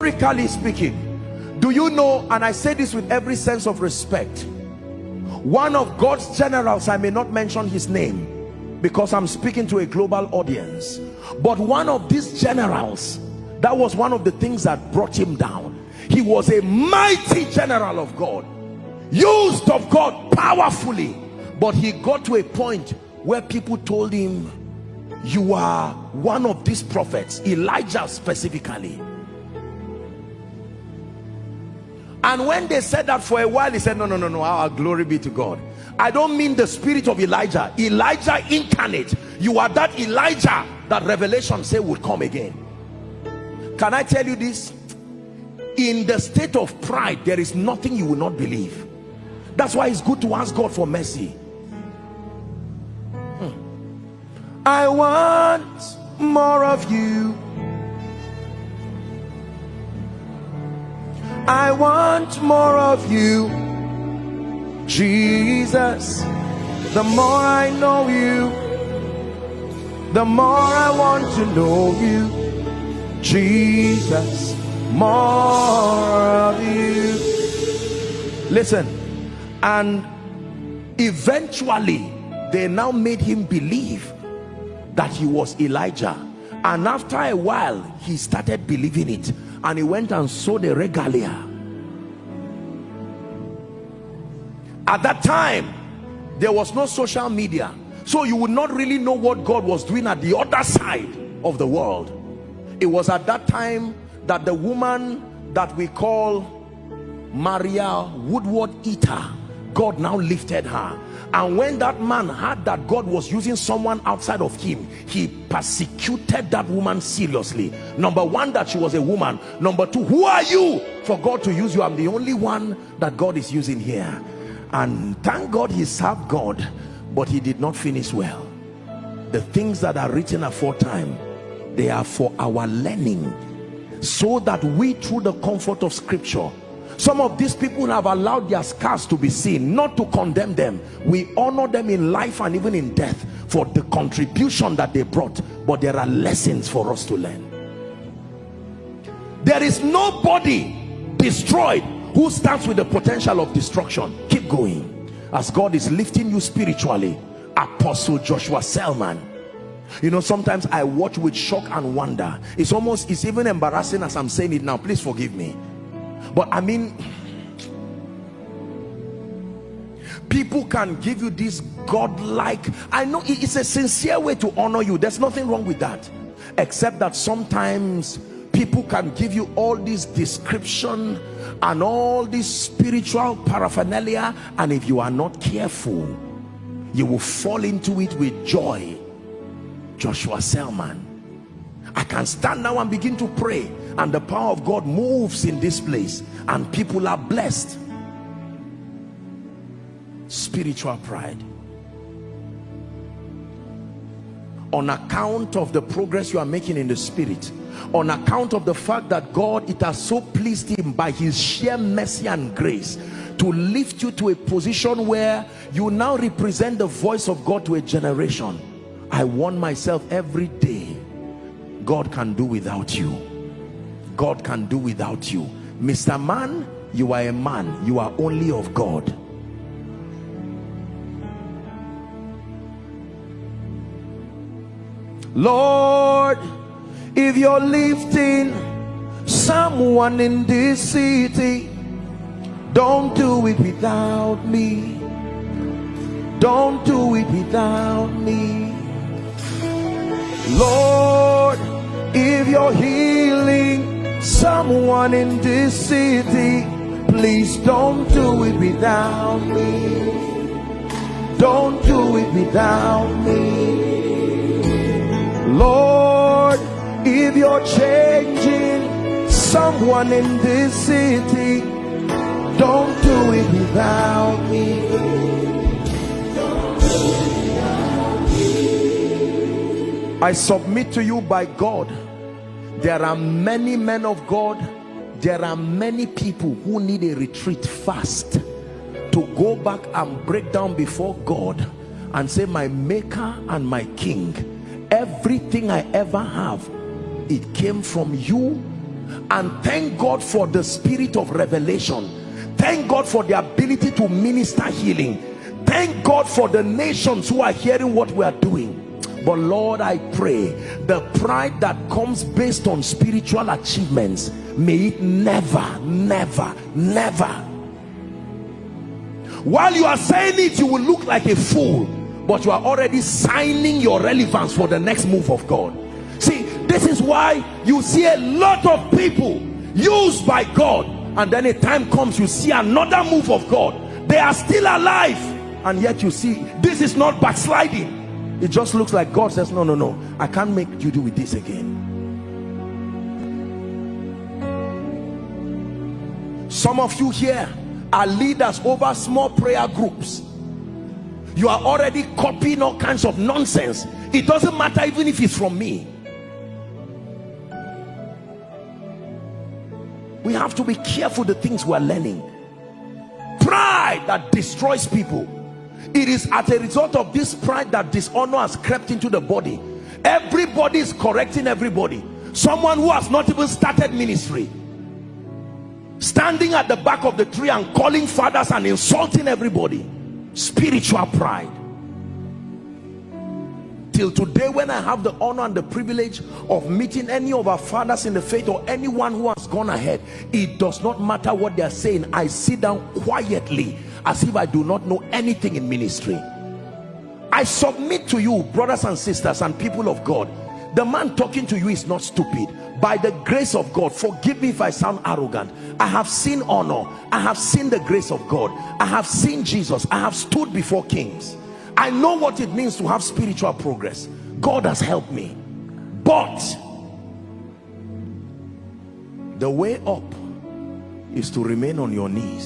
Historically speaking, do you know, and I say this with every sense of respect, one of God's generals, I may not mention his name because I'm speaking to a global audience, but one of these generals, that was one of the things that brought him down. He was a mighty general of God, used of God powerfully, but he got to a point where people told him, you are one of these prophets, Elijah specifically. And when they said that for a while, he said, no, no, no, no, our glory be to God. I don't mean the spirit of Elijah, Elijah incarnate. You are that Elijah that Revelation say would come again. Can I tell you this? In the state of pride, there is nothing you will not believe. That's why it's good to ask God for mercy. I want more of you. I want more of you, Jesus. The more I know you, the more I want to know you, Jesus. More of you. Listen, and eventually they now made him believe that he was Elijah, and after a while he started believing it, and he went and sowed a regalia. At that time there was no social media, so you would not really know what God was doing at the other side of the world. It was at that time that the woman that we call Maria Woodward Eater, God now lifted her. And when that man heard that God was using someone outside of him, he persecuted that woman seriously. Number one, that she was a woman. Number two, who are you for God to use you? I'm the only one that God is using here. And thank God he served God, but he did not finish well. The things that are written aforetime, they are for our learning, so that we, through the comfort of scripture, some of these people have allowed their scars to be seen, not to condemn them. We honor them in life and even in death for the contribution that they brought, but there are lessons for us to learn. There is nobody destroyed who stands with the potential of destruction. Keep going as God is lifting you spiritually. Apostle Joshua Selman, you know, sometimes I watch with shock and wonder. It's even embarrassing as I'm saying it now, please forgive me. But I mean, people can give you this godlike, I know it's a sincere way to honor you, there's nothing wrong with that, except that sometimes people can give you all this description and all this spiritual paraphernalia, and if you are not careful, you will fall into it with joy. Joshua Selman, I can stand now and begin to pray, and the power of God moves in this place and people are blessed. Spiritual pride, on account of the progress you are making in the spirit, on account of the fact that God, it has so pleased him by his sheer mercy and grace to lift you to a position where you now represent the voice of God to a generation. I warn myself every day, God can do without you. God can do without you. Mr. Man, you are a man, you are only of God. Lord, if you're lifting someone in this city, don't do it without me. Don't do it without me. Lord, if you're healing someone in this city, please don't do it without me. Don't do it without me. Lord, if you're changing someone in this city, don't do it without me. I submit to you by God, there are many men of God, there are many people who need a retreat fast to go back and break down before God and say, my maker and my king, everything I ever have, it came from you, And thank God for the spirit of revelation. Thank God for the ability to minister healing. Thank God for the nations who are hearing what we are doing. But Lord, I pray the pride that comes based on spiritual achievements, may it never, never, never. While you are saying it, you will look like a fool, but you are already signing your relevance for the next move of God. See, this is why you see a lot of people used by God, and then a time comes you see another move of God. They are still alive, and yet you see this is not backsliding. It just looks like God says, no, no, no, I can't make you do with this again. Some of you here are leaders over small prayer groups. You are already copying all kinds of nonsense. It doesn't matter even if it's from me. We have to be careful the things we are learning. Pride that destroys people. It is as a result of this pride that dishonor has crept into the body. Everybody is correcting everybody. Someone who has not even started ministry, standing at the back of the tree and calling fathers and insulting everybody. Spiritual pride. Till today, when I have the honor and the privilege of meeting any of our fathers in the faith or anyone who has gone ahead, it does not matter what they are saying. I sit down quietly as if I do not know anything in ministry. I submit to you, brothers and sisters and people of God, the man talking to you is not stupid. By the grace of God, forgive me if I sound arrogant, I have seen honor, I have seen the grace of God, I have seen Jesus, I have stood before kings. I know what it means to have spiritual progress. God has helped me. But the way up is to remain on your knees.